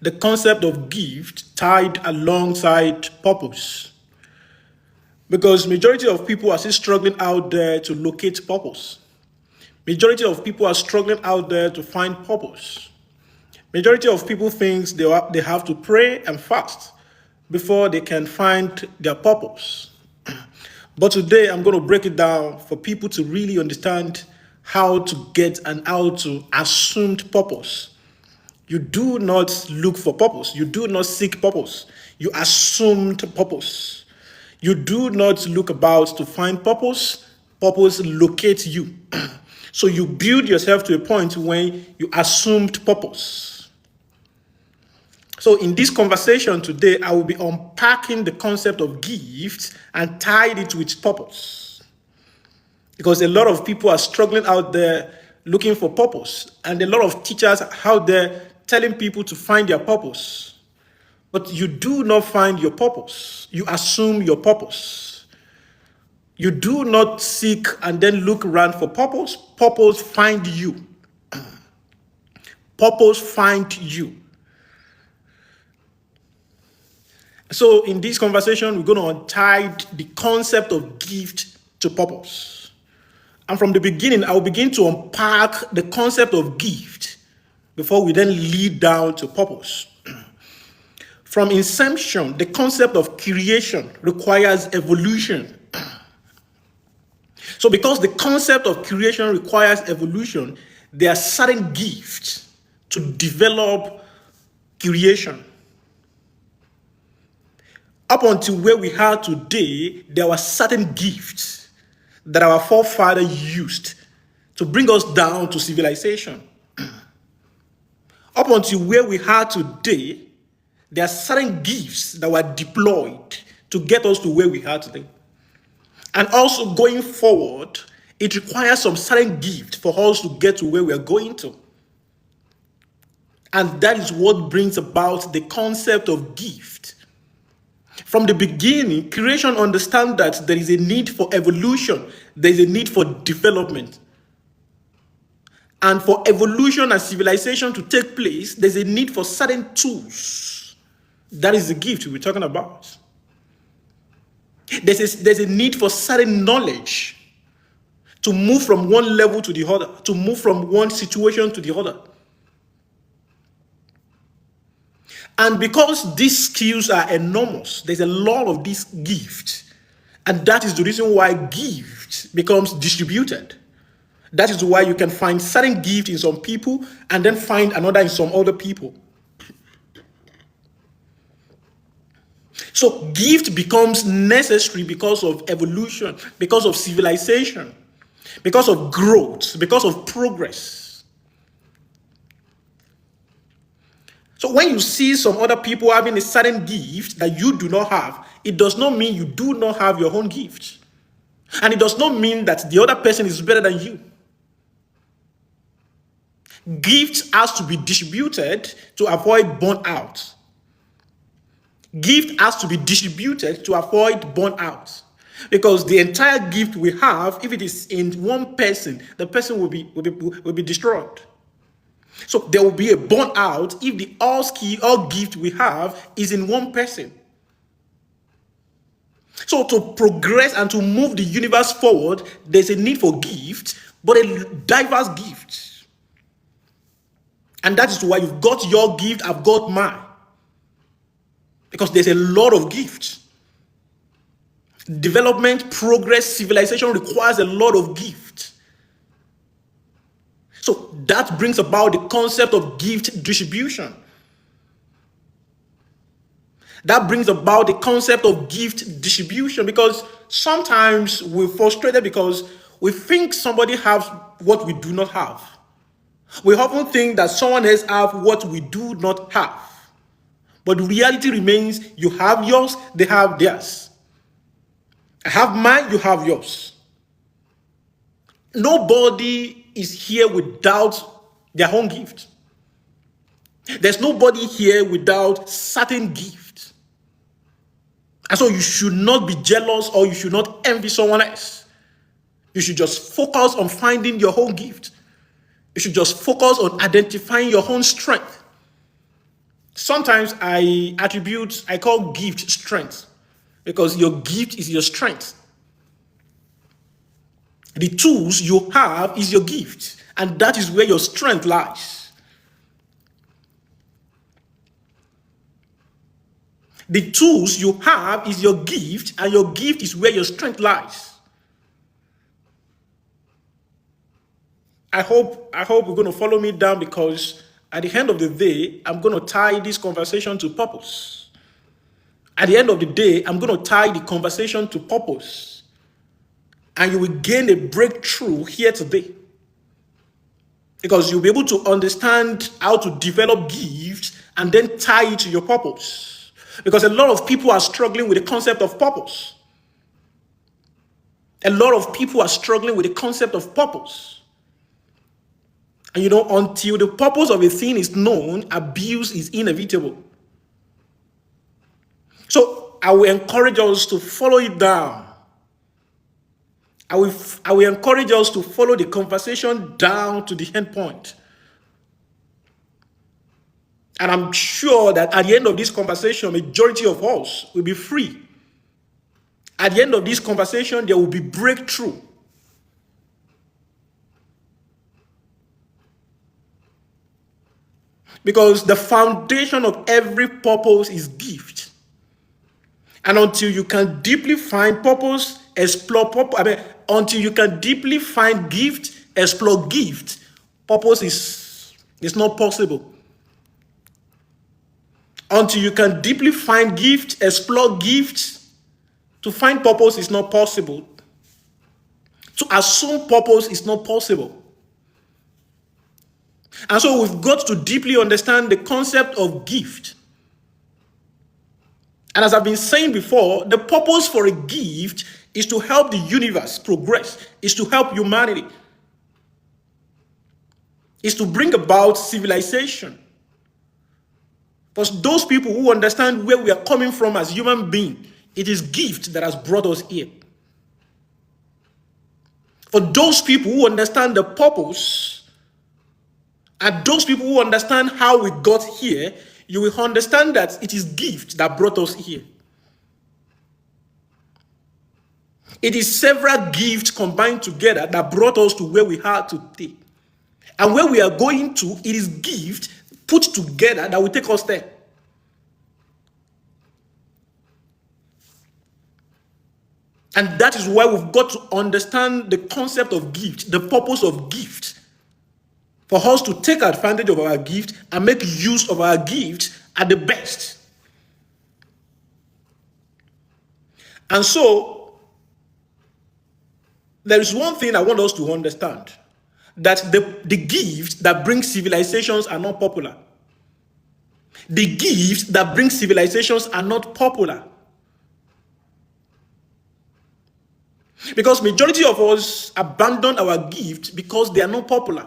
the concept of gift tied alongside purpose. Because majority of people are still struggling out there to locate purpose. Majority of people are struggling out there to find purpose. Majority of people think they have to pray and fast before they can find their purpose. But today I'm going to break it down for people to really understand how to get and how to assume purpose. You do not look for purpose. You do not seek purpose. You assumed purpose. You do not look about to find purpose. Purpose locates you. So you build yourself to a point when you assumed purpose. So in this conversation today, I will be unpacking the concept of gift and tied it with purpose. Because a lot of people are struggling out there looking for purpose. And a lot of teachers out there telling people to find their purpose. But you do not find your purpose. You assume your purpose. You do not seek and then look around for purpose. Purpose find you. Purpose find you. So in this conversation, we're going to untie the concept of gift to purpose. And from the beginning, I will begin to unpack the concept of gift before we then lead down to purpose. From inception, the concept of creation requires evolution. So because the concept of creation requires evolution, there are certain gifts to develop creation. Up until where we are today, there were certain gifts that our forefathers used to bring us down to civilization. Up until where we are today, there are certain gifts that were deployed to get us to where we are today. And also going forward, it requires some certain gift for us to get to where we are going to. And that is what brings about the concept of gift. From the beginning, creation understands that there is a need for evolution. There is a need for development. And for evolution and civilization to take place, there's a need for certain tools. That is the gift we're talking about. There's a need for certain knowledge to move from one level to the other, to move from one situation to the other. And because these skills are enormous, there's a lot of these gifts. And that is the reason why gift becomes distributed. That is why you can find certain gift in some people and then find another in some other people. So gift becomes necessary because of evolution, because of civilization, because of growth, because of progress. So when you see some other people having a certain gift that you do not have, it does not mean you do not have your own gift. And it does not mean that the other person is better than you. Gift has to be distributed to avoid burnout. Gift has to be distributed to avoid burnout. Because the entire gift we have, if it is in one person, the person will be destroyed. So there will be a burnout if the all skill, all gift we have is in one person. So to progress and to move the universe forward, there's a need for gift, but a diverse gift. And that is why you've got your gift, I've got mine. Because there's a lot of gifts. Development, progress, civilization requires a lot of gifts. So that brings about the concept of gift distribution. That brings about the concept of gift distribution because sometimes we're frustrated because we think somebody has what we do not have. We often think that someone else has what we do not have. But the reality remains you have yours, they have theirs. I have mine, you have yours. Nobody is here without their own gift. There's nobody here without certain gift. And so you should not be jealous or you should not envy someone else. You should just focus on finding your own gift. You should just focus on identifying your own strength. Sometimes I call gift strength because your gift is your strength. The tools you have is your gift, and that is where your strength lies. The tools you have is your gift, and your gift is where your strength lies. I hope you're going to follow me down, because at the end of the day, I'm going to tie this conversation to purpose. At the end of the day, I'm going to tie the conversation to purpose. And you will gain a breakthrough here today. Because you'll be able to understand how to develop gifts and then tie it to your purpose. Because a lot of people are struggling with the concept of purpose. A lot of people are struggling with the concept of purpose. And until the purpose of a thing is known, abuse is inevitable. So I will encourage us to follow it down. I will encourage us to follow the conversation down to the end point. And I'm sure that at the end of this conversation, majority of us will be free. At the end of this conversation, there will be breakthrough. Because the foundation of every purpose is gift. And until you can deeply find purpose, explore purpose, until you can deeply find gift, explore gift, purpose is not possible. Until you can deeply find gift, explore gift, to find purpose is not possible. To assume purpose is not possible. And so we've got to deeply understand the concept of gift. And as I've been saying before, the purpose for a gift is to help the universe progress, is to help humanity, is to bring about civilization. For those people who understand where we are coming from as human beings, it is gift that has brought us here. For those people who understand the purpose, and those people who understand how we got here, you will understand that it is gift that brought us here. It is several gifts combined together that brought us to where we are today. And where we are going to, it is gift put together that will take us there. And that is why we've got to understand the concept of gift, the purpose of gift. For us to take advantage of our gift and make use of our gift at the best. And so, there is one thing I want us to understand. That the gifts that bring civilizations are not popular. The gifts that bring civilizations are not popular. Because majority of us abandon our gifts because they are not popular.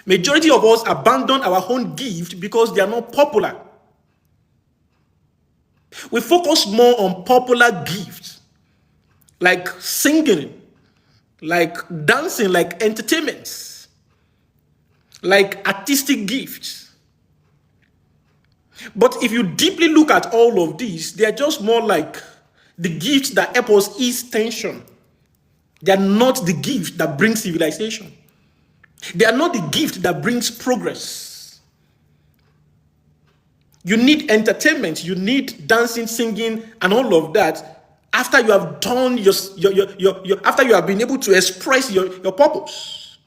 Majority of us abandon our own gift because they are not popular. We focus more on popular gifts, like singing, like dancing, like entertainments, like artistic gifts. But if you deeply look at all of these, they are just more like the gifts that help us ease tension. They are not the gift that brings civilization. They are not the gift that brings progress. You need entertainment, you need dancing, singing, and all of that after you have done after you have been able to express your purpose.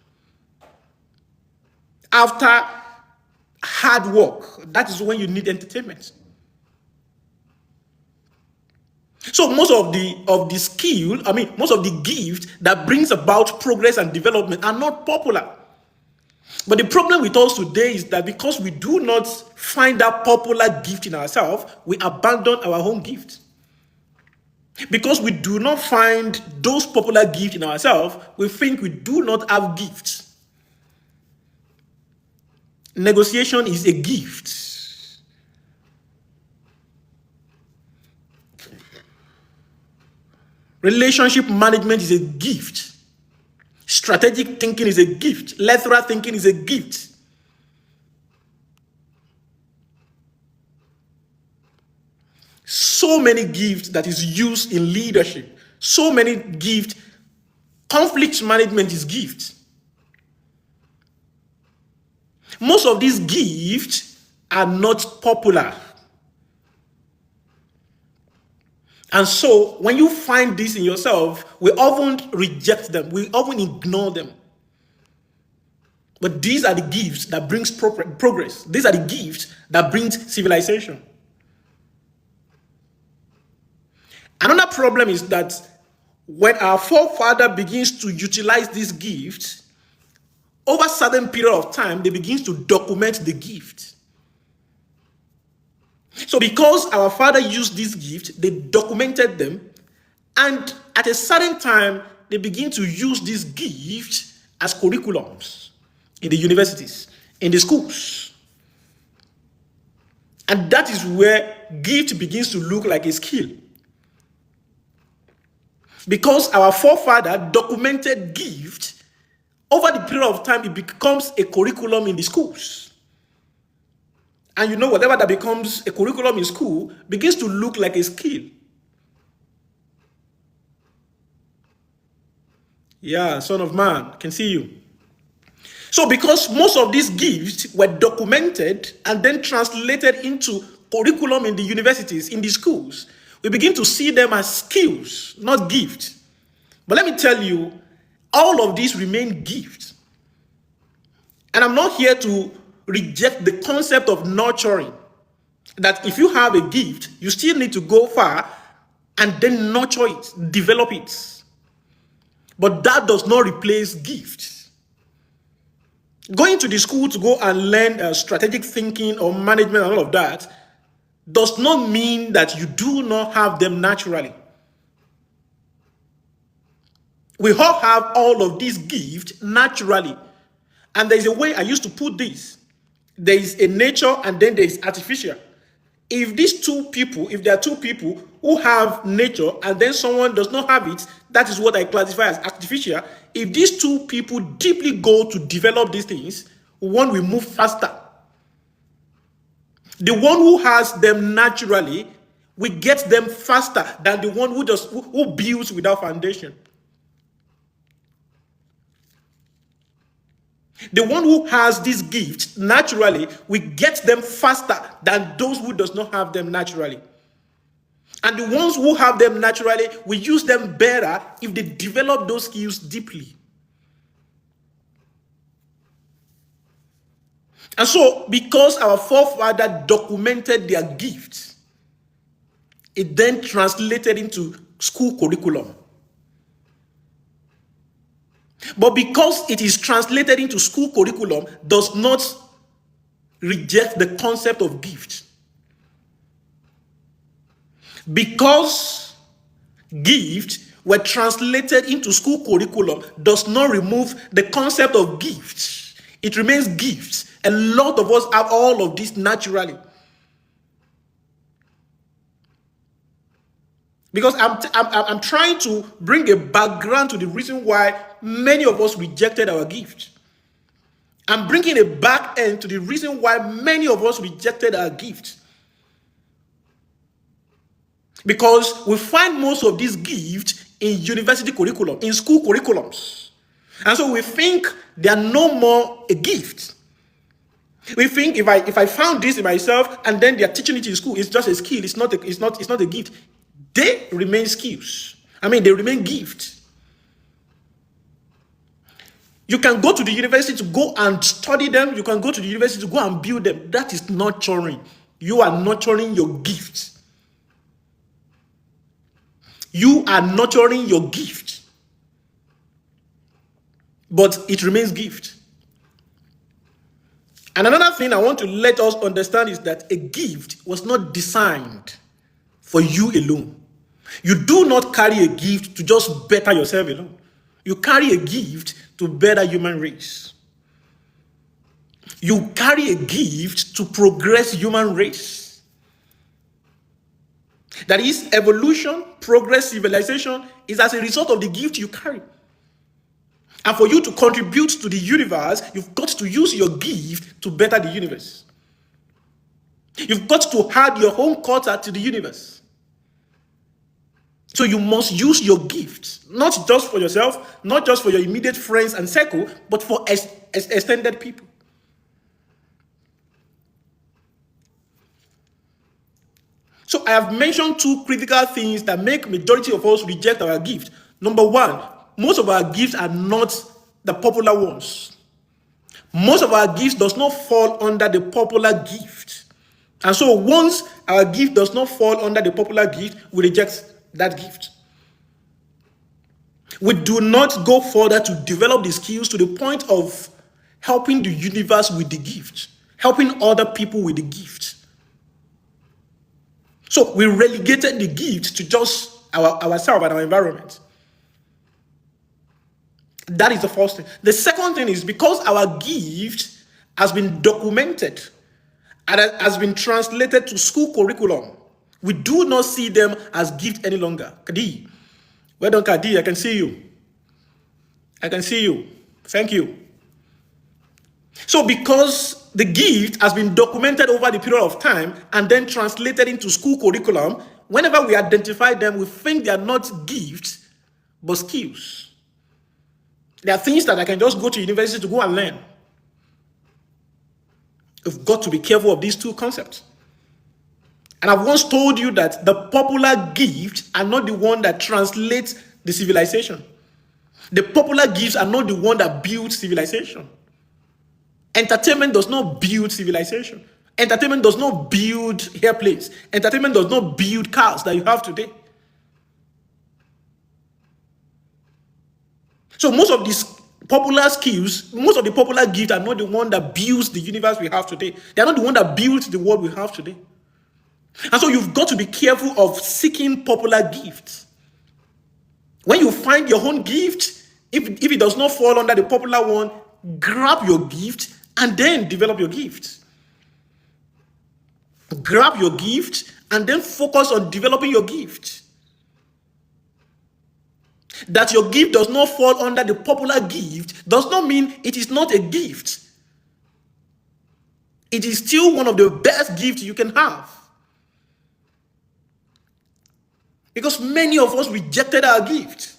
After hard work, that is when you need entertainment. So most of the skill, most of the gift that brings about progress and development are not popular. But the problem with us today is that because we do not find that popular gift in ourselves, we abandon our own gift. Because we do not find those popular gifts in ourselves, we think we do not have gifts. Negotiation is a gift. Relationship management is a gift. Strategic thinking is a gift. Lateral thinking is a gift. so many gifts that is used in leadership, so many gifts. Conflict management is gift. Most of these gifts are not popular. And so when you find this in yourself, we often reject them. We often ignore them. But these are the gifts that brings progress. These are the gifts that brings civilization. Another problem is that when our forefather begins to utilize these gifts, over a certain period of time, they begin to document the gift. So because our father used these gifts, they documented them, and at a certain time, they begin to use these gifts as curriculums in the universities, in the schools. And that is where gift begins to look like a skill. Because our forefather documented gift, over the period of time, it becomes a curriculum in the schools. And you know, whatever that becomes a curriculum in school begins to look like a skill. Yeah, son of man, can see you. So because most of these gifts were documented and then translated into curriculum in the universities, in the schools, we begin to see them as skills, not gifts. But let me tell you, all of these remain gifts. And I'm not here to reject the concept of nurturing. That if you have a gift, you still need to go far and then nurture it, develop it. But that does not replace gifts. Going to the school to go and learn strategic thinking or management and all of that does not mean that you do not have them naturally. We all have all of these gifts naturally. And there's a way I used to put this. There is a nature and then there is artificial. If there are two people who have nature and then someone does not have it, that is what I classify as artificial. If these two people deeply go to develop these things, one will move faster. The one who has them naturally will get them faster than the one who builds without foundation. The one who has these gifts naturally will get them faster than those who does not have them naturally. And the ones who have them naturally will use them better if they develop those skills deeply. And so, because our forefather documented their gifts, it then translated into school curriculum. But because it is translated into school curriculum, does not reject the concept of gift. Because gifts were translated into school curriculum does not remove the concept of gifts. It remains gifts. A lot of us have all of this naturally. Because I'm trying to bring a background to the reason why many of us rejected our gift. I'm bringing a back end to the reason why many of us rejected our gift. Because we find most of these gifts in university curriculum, in school curriculums. And so we think they are no more a gift. We think if I found this in myself and then they are teaching it in school, it's just a skill. It's not a gift. They remain skills. They remain gifts. You can go to the university to go and study them. You can go to the university to go and build them. That is nurturing. You are nurturing your gifts. You are nurturing your gift. But it remains gift. And another thing I want to let us understand is that a gift was not designed for you alone. You do not carry a gift to just better yourself alone. You carry a gift to better human race. You carry a gift to progress human race. That is, evolution, progress, civilization is as a result of the gift you carry. And for you to contribute to the universe, you've got to use your gift to better the universe. You've got to add your own quota to the universe. So you must use your gift, not just for yourself, not just for your immediate friends and circle, but for extended people. So I have mentioned two critical things that make majority of us reject our gift. Number one, most of our gifts are not the popular ones. Most of our gifts does not fall under the popular gift. And so once our gift does not fall under the popular gift, we reject that gift. We do not go further to develop the skills to the point of helping the universe with the gift, helping other people with the gift. So we relegated the gift to just ourselves and our environment. That is the first thing. The second thing is because our gift has been documented and has been translated to school curriculum, we do not see them as gift any longer. Kadi, well done, Kadi. I can see you. I can see you. Thank you. So because the gift has been documented over the period of time and then translated into school curriculum, whenever we identify them, we think they are not gifts, but skills. There are things that I can just go to university to go and learn. You've got to be careful of these two concepts. And I've once told you that the popular gifts are not the one that translates the civilization. The popular gifts are not the one that build civilization. Entertainment does not build civilization. Entertainment does not build airplanes. Entertainment does not build cars that you have today. So most of these popular skills, most of the popular gifts are not the one that builds the universe we have today. They are not the one that builds the world we have today. And so you've got to be careful of seeking popular gifts. When you find your own gift, if it does not fall under the popular one, grab your gift and then develop your gift. Grab your gift and then focus on developing your gift. That your gift does not fall under the popular gift does not mean it is not a gift. It is still one of the best gifts you can have. Because many of us rejected our gift.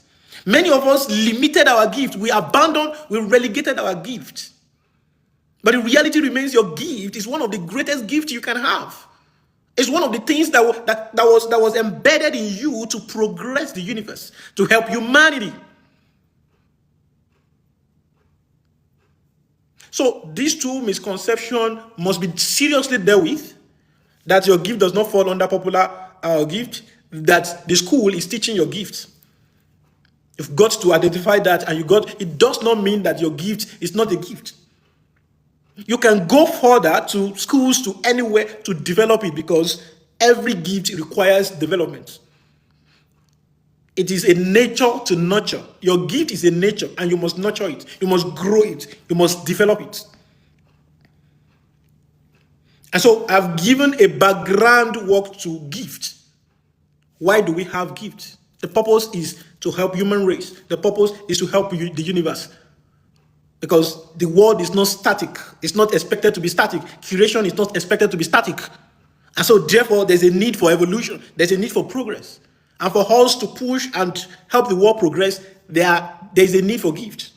Many of us limited our gift. We abandoned, we relegated our gift. But the reality remains your gift is one of the greatest gifts you can have. It's one of the things that was embedded in you to progress the universe, to help humanity. So these two misconceptions must be seriously dealt with, that your gift does not fall under popular gift, that the school is teaching your gift. You've got to identify that, and it does not mean that your gift is not a gift. You can go further to schools, to anywhere to develop it, because every gift requires development. It is a nature to nurture. Your gift is a nature and you must nurture it. You must grow it. You must develop it. And so I've given a background work to gift. Why do we have gifts? The purpose is to help human race. The purpose is to help the universe. Because the world is not static. It's not expected to be static. Creation is not expected to be static. And so therefore, there's a need for evolution. There's a need for progress. And for us to push and help the world progress, there's a need for gifts.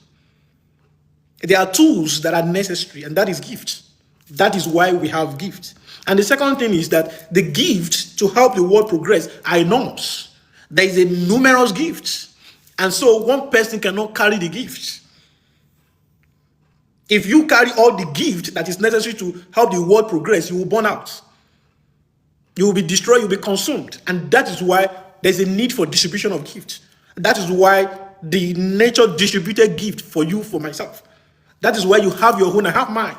There are tools that are necessary, and that is gifts. That is why we have gifts. And the second thing is that the gifts to help the world progress are enormous. There is a numerous gifts. And so one person cannot carry the gifts. If you carry all the gift that is necessary to help the world progress, you will burn out. You will be destroyed, you will be consumed. And that is why there's a need for distribution of gifts. That is why the nature distributed gift for you, for myself. That is why you have your own, I have mine.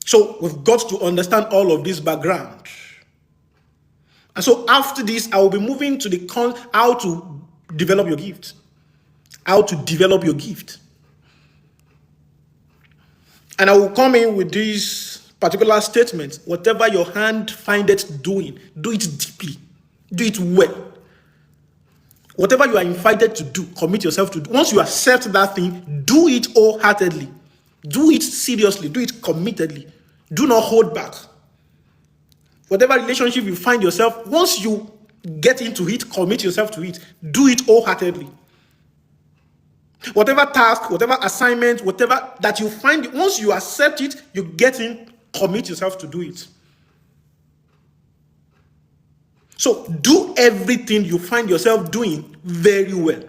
So we've got to understand all of this background. And so after this, I will be moving to how to develop your gift. How to develop your gift. And I will come in with this particular statement. Whatever your hand findeth doing, do it deeply. Do it well. Whatever you are invited to do, commit yourself to do. Once you accept that thing, do it wholeheartedly. Do it seriously. Do it committedly. Do not hold back. Whatever relationship you find yourself, once you get into it, commit yourself to it, do it wholeheartedly. Whatever task, whatever assignment, whatever that you find, once you accept it, you get in, commit yourself to do it. So do everything you find yourself doing very well.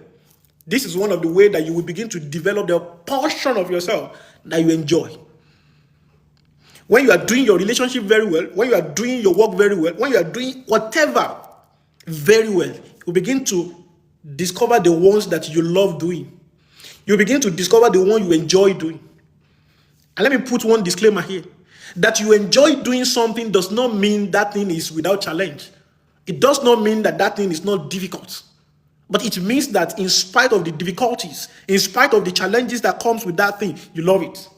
This is one of the ways that you will begin to develop the portion of yourself that you enjoy. When you are doing your relationship very well, when you are doing your work very well, when you are doing whatever very well, you begin to discover the ones that you love doing. You begin to discover the one you enjoy doing. And let me put one disclaimer here. That you enjoy doing something does not mean that thing is without challenge. It does not mean that that thing is not difficult. But it means that in spite of the difficulties, in spite of the challenges that comes with that thing, you love it.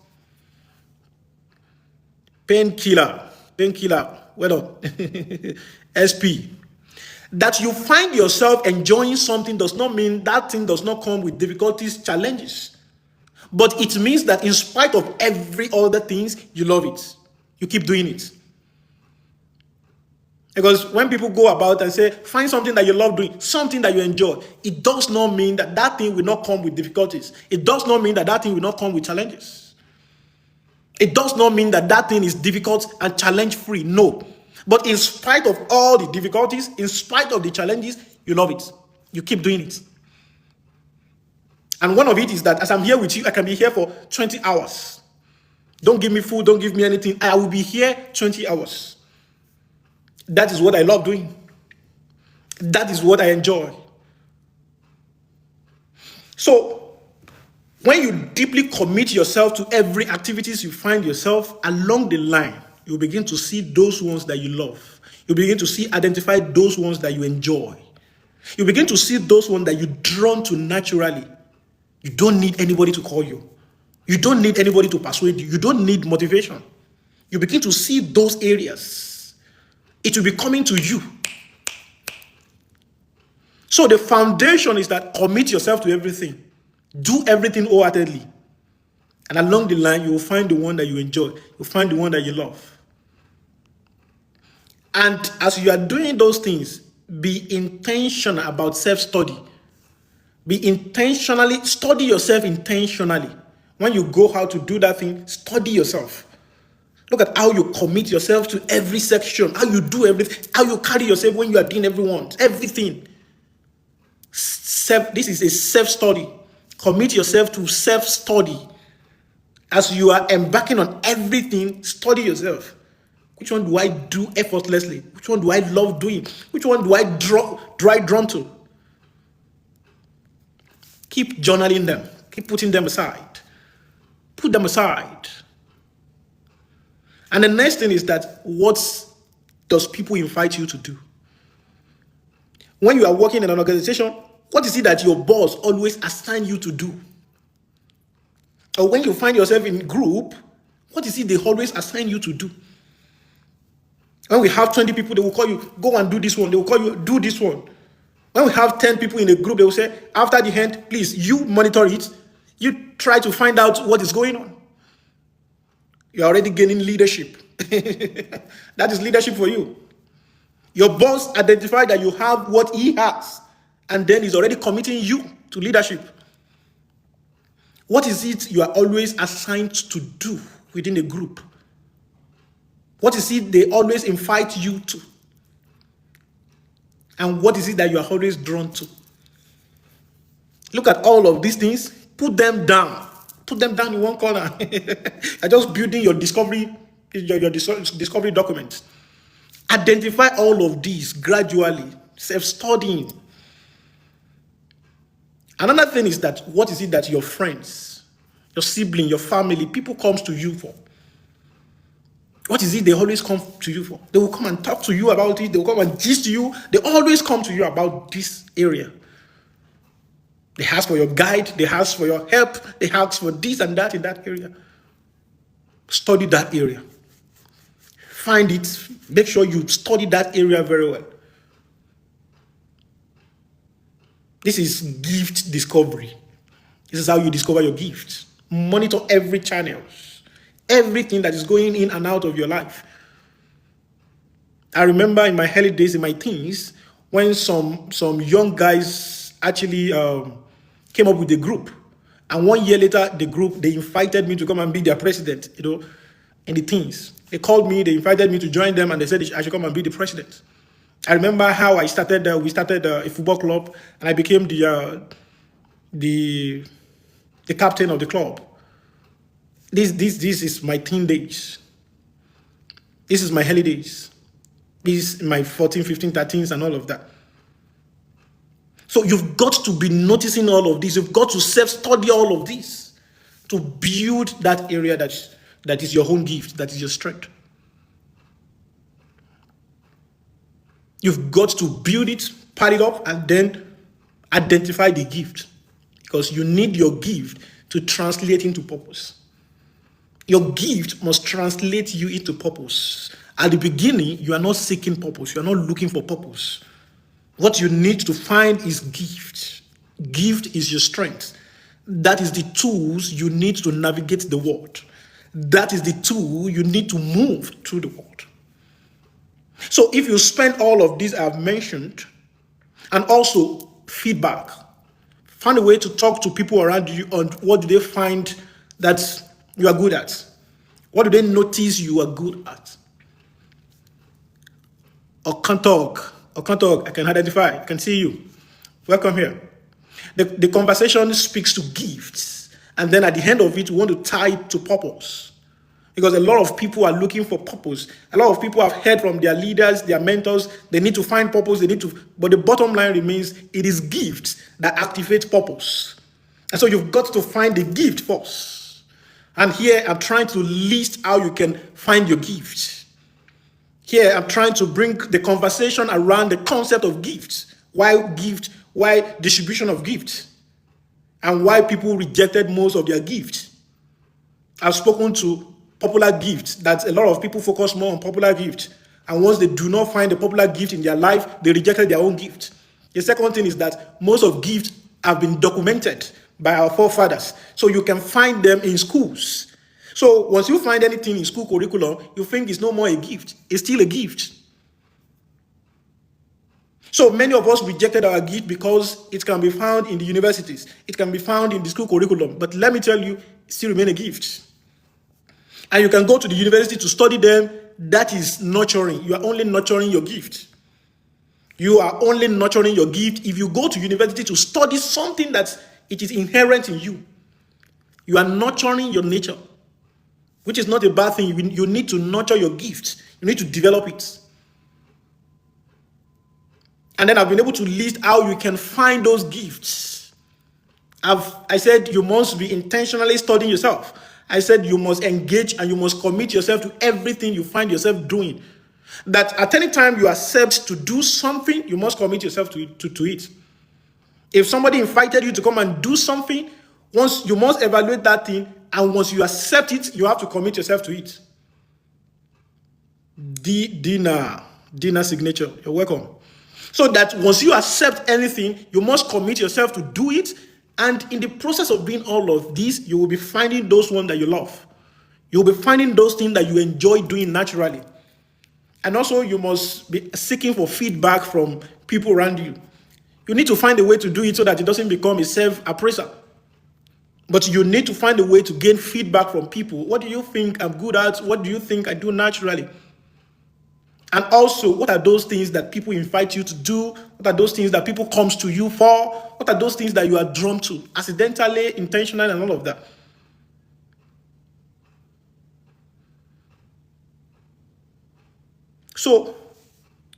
Painkiller, well done. SP. That you find yourself enjoying something does not mean that thing does not come with difficulties, challenges. But it means that in spite of every other things, you love it. You keep doing it. Because when people go about and say, find something that you love doing, something that you enjoy, it does not mean that that thing will not come with difficulties. It does not mean that that thing will not come with challenges. It does not mean that that thing is difficult and challenge-free. No. But in spite of all the difficulties, in spite of the challenges, you love it. You keep doing it. And one of it is that as I'm here with you, I can be here for 20 hours. Don't give me food, don't give me anything. I will be here 20 hours. That is what I love doing. That is what I enjoy. So, when you deeply commit yourself to every activities you find yourself along the line, you begin to see those ones that you love. You begin to identify those ones that you enjoy. You begin to see those ones that you're drawn to naturally. You don't need anybody to call you. You don't need anybody to persuade you. You don't need motivation. You begin to see those areas. It will be coming to you. So the foundation is that commit yourself to everything. Do everything wholeheartedly. And along the line, you will find the one that you enjoy. You'll find the one that you love. And as you are doing those things, be intentional about self-study. Be intentionally, study yourself intentionally. When you go how to do that thing, study yourself. Look at how you commit yourself to every section, how you do everything, how you carry yourself when you are doing everything. This is a self-study. Commit yourself to self-study. As you are embarking on everything, study yourself. Which one do I do effortlessly? Which one do I love doing? Which one do I drawn to? Keep journaling them. Keep putting them aside. Put them aside. And the next thing is that what does people invite you to do? When you are working in an organization, what is it that your boss always assigns you to do? Or when you find yourself in group, what is it they always assign you to do? When we have 20 people, they will call you, go and do this one. They will call you, do this one. When we have 10 people in a group, they will say, after the end, please, you monitor it. You try to find out what is going on. You're already gaining leadership. That is leadership for you. Your boss identified that you have what he has, and then he's already committing you to leadership. What is it you are always assigned to do within a group? What is it they always invite you to? And what is it that you are always drawn to? Look at all of these things, put them down. Put them down in one corner. You're just building your discovery documents. Identify all of these gradually, self-studying. Another thing is that what is it that your friends, your sibling, your family, people comes to you for? What is it they always come to you for? They will come and talk to you about it. They will come and gist you. They always come to you about this area. They ask for your guide. They ask for your help. They ask for this and that in that area. Study that area. Find it. Make sure you study that area very well. This is gift discovery. This is how you discover your gifts. Monitor every channel. Everything that is going in and out of your life. I remember in my early days, in my teens, when some young guys actually came up with a group, and 1 year later, the group they invited me to come and be their president. In the teens, they called me, they invited me to join them, and they said I should come and be the president. I remember how I started. We started a football club, and I became the captain of the club. This is my teen days. This is my early days. This is my 14, 15, 13s and all of that. So you've got to be noticing all of this. You've got to self-study all of this to build that area that is your own gift, that is your strength. You've got to build it, pad it up, and then identify the gift. Because you need your gift to translate into purpose. Your gift must translate you into purpose. At the beginning, you are not seeking purpose. You are not looking for purpose. What you need to find is gift. Gift is your strength. That is the tools you need to navigate the world. That is the tool you need to move through the world. So if you spend all of these I've mentioned, and also feedback, find a way to talk to people around you on what do they find that you are good at. What do they notice you are good at? Or can't talk, I can identify, I can see you. Welcome here. The conversation speaks to gifts, and then at the end of it, we want to tie it to purpose. Because a lot of people are looking for purpose. A lot of people have heard from their leaders, their mentors, they need to find purpose, but the bottom line remains, it is gifts that activate purpose. And so you've got to find the gift first. And here I'm trying to list how you can find your gift. Here I'm trying to bring the conversation around the concept of gifts. Why gift? Why distribution of gifts? And why people rejected most of their gifts. I've spoken to popular gifts, that a lot of people focus more on popular gifts. And once they do not find a popular gift in their life, they rejected their own gift. The second thing is that most of gifts have been documented by our forefathers. So you can find them in schools. So once you find anything in school curriculum, you think it's no more a gift. It's still a gift. So many of us rejected our gift because it can be found in the universities. It can be found in the school curriculum. But let me tell you, it still remains a gift. And you can go to the university to study them. That is nurturing. You are only nurturing your gift. You are only nurturing your gift if you go to university to study something that it is inherent in you. You are nurturing your nature, which is not a bad thing. You need to nurture your gift. You need to develop it. And then I've been able to list how you can find those gifts. I said you must be intentionally studying yourself. I said you must engage and you must commit yourself to everything you find yourself doing. That at any time you accept to do something, you must commit yourself to it. If somebody invited you to come and do something, once you must evaluate that thing, and once you accept it, you have to commit yourself to it. Dinner signature. You're welcome. So that once you accept anything, you must commit yourself to do it. And in the process of doing all of this, you will be finding those ones that you love. You'll be finding those things that you enjoy doing naturally. And also, you must be seeking for feedback from people around you. You need to find a way to do it so that it doesn't become a self-appraisal. But you need to find a way to gain feedback from people. What do you think I'm good at? What do you think I do naturally? And also, what are those things that people invite you to do? What are those things that people come to you for? What are those things that you are drawn to? Accidentally, intentionally, and all of that. So,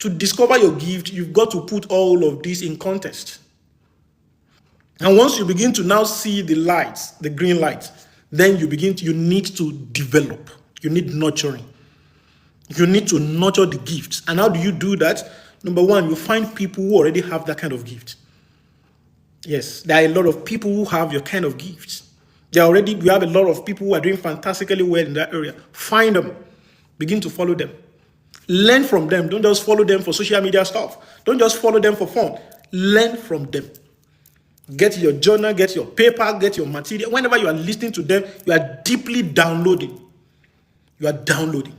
to discover your gift, you've got to put all of this in context. And once you begin to now see the lights, the green lights, then you need to develop. You need nurturing. You need to nurture the gifts. And how do you do that? Number one, you find people who already have that kind of gift. Yes, there are a lot of people who have your kind of gifts. We have a lot of people who are doing fantastically well in that area. Find them. Begin to follow them. Learn from them. Don't just follow them for social media stuff. Don't just follow them for fun. Learn from them. Get your journal, get your paper, get your material. Whenever you are listening to them, you are deeply downloading. You are downloading.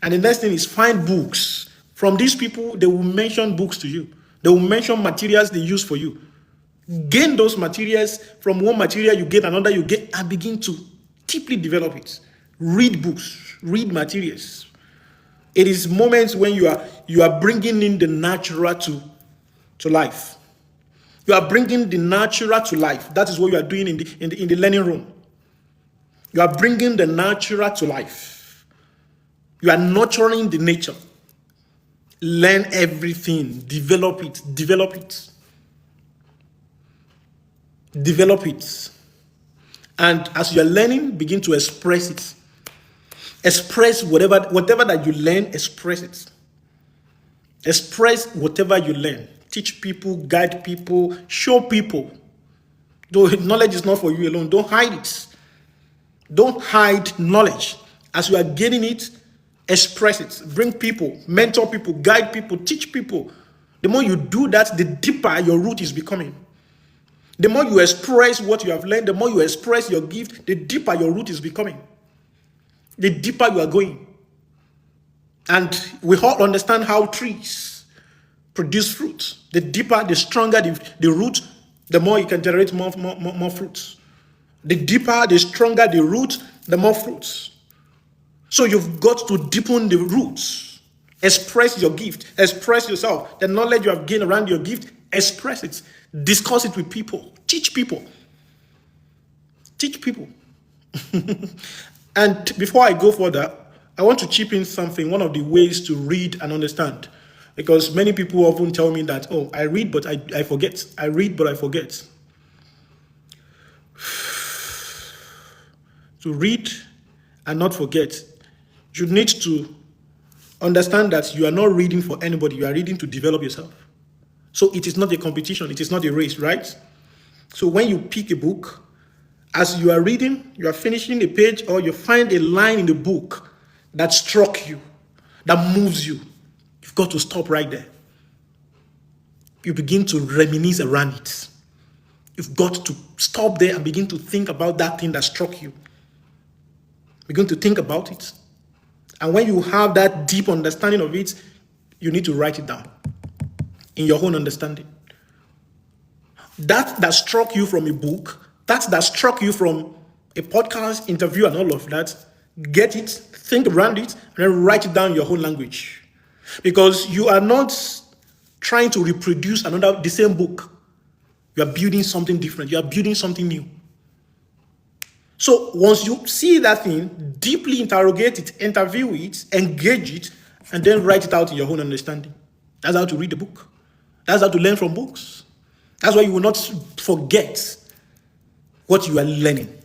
And the next thing is find books. From these people, they will mention books to you. They will mention materials they use for you. Gain those materials. From one material, you get another, you get, and begin to deeply develop it. Read books, read materials. It is moments when you are bringing in the natural to life. You are bringing the natural to life. That is what you are doing in the learning room. You are bringing the natural to life. You are nurturing the nature. Learn everything. Develop it. Develop it. Develop it. And as you are learning, begin to express it. Express whatever that you learn, express it. Express whatever you learn. Teach people, guide people, show people. Though knowledge is not for you alone, don't hide it. Don't hide knowledge. As you are getting it, express it. Bring people, mentor people, guide people, teach people. The more you do that, the deeper your root is becoming. The more you express what you have learned, the more you express your gift, the deeper your root is becoming. The deeper you are going. And we all understand how trees produce fruit. The deeper, the stronger the root, the more you can generate more fruits. The deeper, the stronger the root, the more fruits. So you've got to deepen the roots. Express your gift. Express yourself. The knowledge you have gained around your gift, express it. Discuss it with people. Teach people. Teach people. And before I go further, I want to chip in something, one of the ways to read and understand. Because many people often tell me that, oh, I read, but I forget. I read, but I forget. To read and not forget, you need to understand that you are not reading for anybody. You are reading to develop yourself. So it is not a competition. It is not a race, right? So when you pick a book, as you are reading, you are finishing a page, or you find a line in the book that struck you, that moves you, you've got to stop right there. You begin to reminisce around it. You've got to stop there and begin to think about that thing that struck you. Begin to think about it. And when you have that deep understanding of it, you need to write it down in your own understanding. That struck you from a book, that struck you from a podcast interview and all of that, get it, think around it, and then write it down in your own language. Because you are not trying to reproduce the same book. You are building something different. You are building something new. So once you see that thing, deeply interrogate it, interview it, engage it, and then write it out in your own understanding. That's how to read the book. That's how to learn from books. That's why you will not forget what you are learning.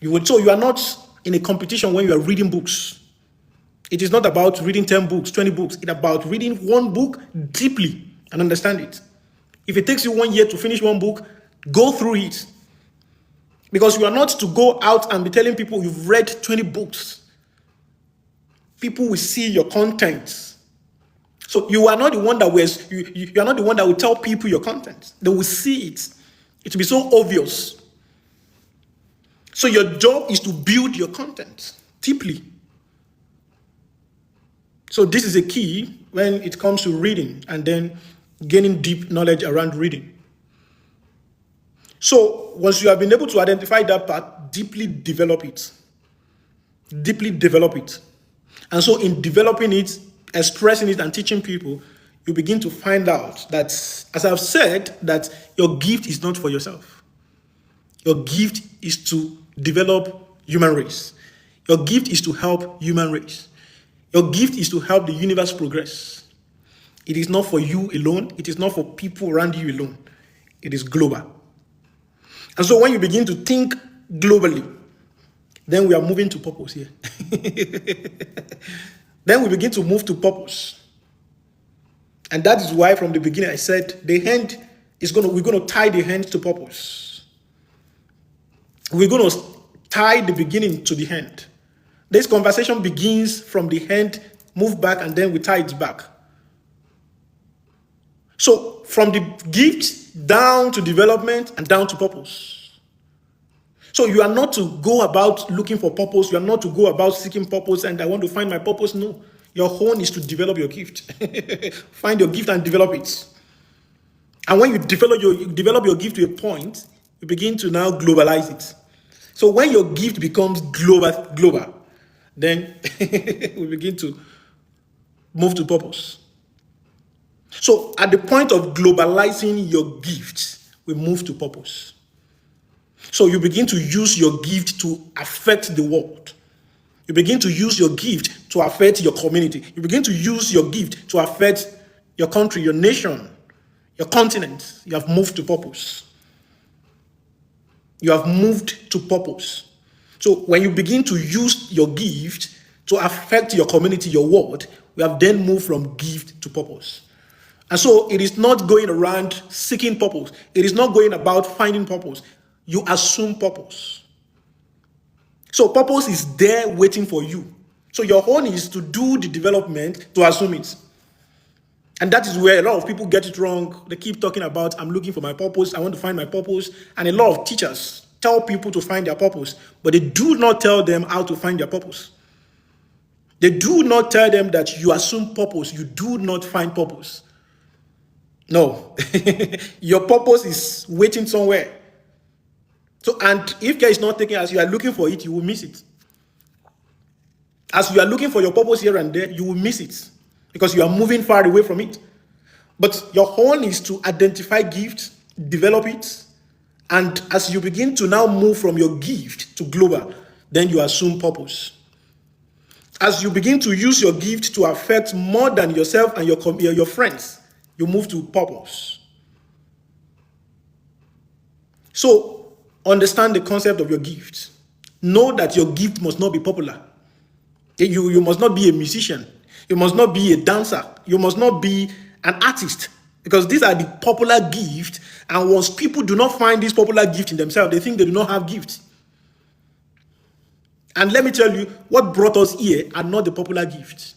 So you are not in a competition when you are reading books. It is not about reading 10 books, 20 books. It's about reading one book deeply and understand it. If it takes you 1 year to finish one book, go through it. Because you are not to go out and be telling people you've read 20 books. People will see your content. So you are not the one that you are not the one that will tell people your content. They will see it. It will be so obvious. So your job is to build your content deeply. So this is a key when it comes to reading and then gaining deep knowledge around reading. So once you have been able to identify that part, deeply develop it. Deeply develop it. And so in developing it, expressing it, and teaching people, you begin to find out that, as I've said, that your gift is not for yourself. Your gift is to develop human race. Your gift is to help human race. Your gift is to help the universe progress. It is not for you alone. It is not for people around you alone. It is global. And so when you begin to think globally, then we are moving to purpose here. Then we begin to move to purpose. And that is why from the beginning I said we're going to tie the hand to purpose. We're going to tie the beginning to the end. This conversation begins from the end, move back, and then we tie it back. So from the gift down to development and down to purpose. So you are not to go about looking for purpose. You are not to go about seeking purpose and I want to find my purpose. No. Your own is to develop your gift. Find your gift and develop it. And when you develop your gift to a point, you begin to now globalize it. So when your gift becomes global, then we begin to move to purpose. So at the point of globalizing your gift, we move to purpose. So you begin to use your gift to affect the world. You begin to use your gift to affect your community. You begin to use your gift to affect your country, your nation, your continent. You have moved to purpose. You have moved to purpose. So when you begin to use your gift to affect your community, your world, we have then moved from gift to purpose. And so it is not going around seeking purpose. It is not going about finding purpose. You assume purpose. So purpose is there waiting for you. So your own is to do the development, to assume it. And that is where a lot of people get it wrong. They keep talking about, I'm looking for my purpose, I want to find my purpose. And a lot of teachers tell people to find their purpose, but they do not tell them how to find their purpose. They do not tell them that you assume purpose, you do not find purpose. No, your purpose is waiting somewhere. So, and if care is not taken as you are looking for it, you will miss it. As you are looking for your purpose here and there, you will miss it because you are moving far away from it. But your own is to identify gifts, develop it, and as you begin to now move from your gift to global, then you assume purpose. As you begin to use your gift to affect more than yourself and your friends, you move to purpose. So, understand the concept of your gift. Know that your gift must not be popular. You must not be a musician. You must not be a dancer. You must not be an artist. Because these are the popular gifts. And once people do not find this popular gift in themselves, they think they do not have gifts. And let me tell you, what brought us here are not the popular gifts.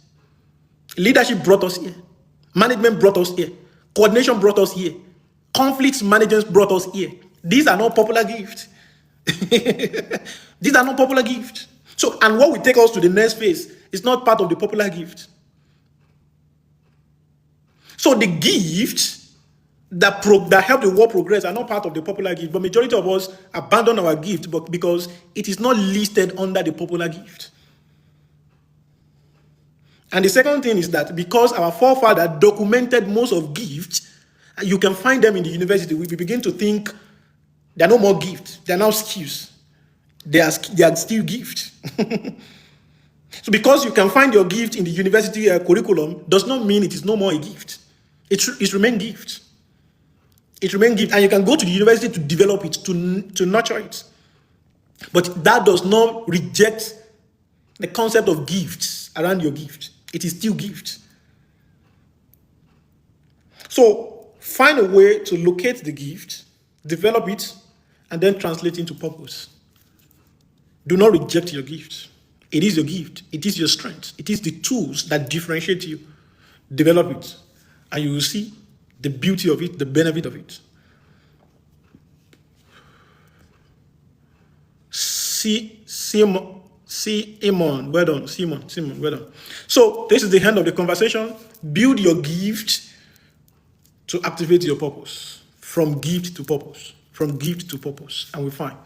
Leadership brought us here. Management brought us here. Coordination brought us here. Conflicts management brought us here. These are not popular gifts. These are not popular gifts. So, and what will take us to the next phase is not part of the popular gift. So the gifts that help the world progress are not part of the popular gift, but majority of us abandon our gift because it is not listed under the popular gift. And the second thing is that because our forefather documented most of gifts, and you can find them in the university, we begin to think there are no more gifts, they are now skills. They are still gifts. So because you can find your gift in the university curriculum does not mean it is no more a gift. It remains gift. It remains gift, and you can go to the university to develop it, to nurture it. But that does not reject the concept of gifts around your gift. It is still gift. So find a way to locate the gift, develop it, and then translate it into purpose. Do not reject your gift. It is your gift. It is your strength. It is the tools that differentiate you. Develop it, and you will see the beauty of it, the benefit of it. Simon, well done. Simon, well done. So this is the end of the conversation. Build your gift to activate your purpose. From gift to purpose. From gift to purpose. And we find